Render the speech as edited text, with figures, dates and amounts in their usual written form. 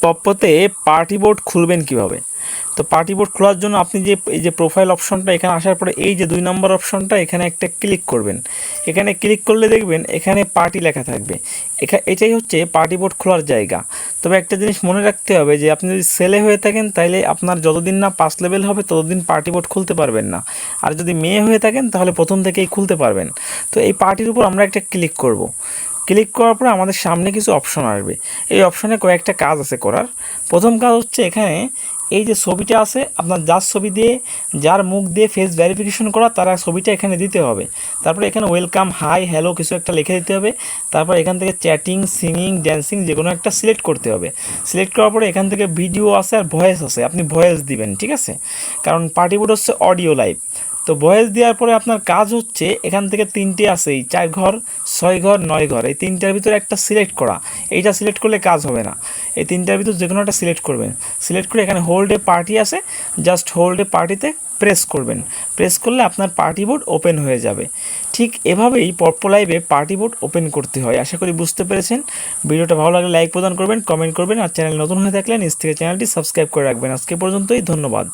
পপ্পোতে party board খুলবেন কিভাবে। তো পার্টি বোর্ড খোলার জন্য আপনি যে এই যে প্রোফাইল অপশনটা এখানে আসার পরে এই যে 2 নম্বর অপশনটা এখানে একটা ক্লিক করবেন। এখানে ক্লিক করলে দেখবেন এখানে পার্টি লেখা থাকবে। এটাই হচ্ছে পার্টি বোর্ড খোলার জায়গা। তবে একটা জিনিস মনে রাখতে হবে যে আপনি যদি ছেলে হয়ে থাকেন তাহলে আপনার যতদিন না 5 লেভেল হবে ততদিন পার্টি বোর্ড খুলতে পারবেন না। আর যদি মেয়ে হয়ে থাকেন তাহলে প্রথম থেকেই খুলতে পারবেন। তো এই পার্টির উপর আমরা একটা ক্লিক করব। ক্লিক করার পরে আমাদের সামনে কিছু অপশন আসবে। এই অপশনে কয়েকটা কাজ আছে করার। প্রথম কাজ হচ্ছে এখানে এই যে ছবিটা আছে আপনার যার ছবি দিয়ে যার মুখ দিয়ে ফেস ভেরিফিকেশন করা তারা ছবিটা এখানে দিতে হবে। তারপরে এখানে ওয়েলকাম হাই হ্যালো কিছু একটা লিখে দিতে হবে। তারপর এখান থেকে চ্যাটিং সিঙ্গিং ড্যান্সিং যে কোনো একটা সিলেক্ট করতে হবে। সিলেক্ট করার পরে এখান থেকে ভিডিও আছে আর ভয়েস আছে, আপনি ভয়েস দিবেন, ঠিক আছে, কারণ পার্টি বোর্ড হচ্ছে অডিও লাইভ। তো ভয়েস দেওয়ার পরে আপনার কাজ হচ্ছে এখান থেকে 3টে আছে, 4 ঘর 6 ঘর 9 ঘর, এই 3টার ভিতরে একটা সিলেক্ট করা। এইটা সিলেক্ট করলে কাজ হবে না, এই 3টার ভিতর যে কোনো একটা সিলেক্ট করবেন। সিলেক্ট করে এখানে হোল্ড এ পার্টি আছে, জাস্ট হোল্ড এ পার্টিতে প্রেস করবেন। প্রেস করলে আপনার পার্টি বোর্ড ওপেন হয়ে যাবে। ঠিক এভাবেই পপ্পো লাইভে পার্টি বোর্ড ওপেন করতে হয়। আশা করি বুঝতে পেরেছেন। ভিডিওটা ভালো লাগলে লাইক প্রদান করবেন, কমেন্ট করবেন, আর চ্যানেল নতুন হয়ে থাকলে নিচ থেকে চ্যানেলটি সাবস্ক্রাইব করে রাখবেন। আজকে পর্যন্তই, ধন্যবাদ।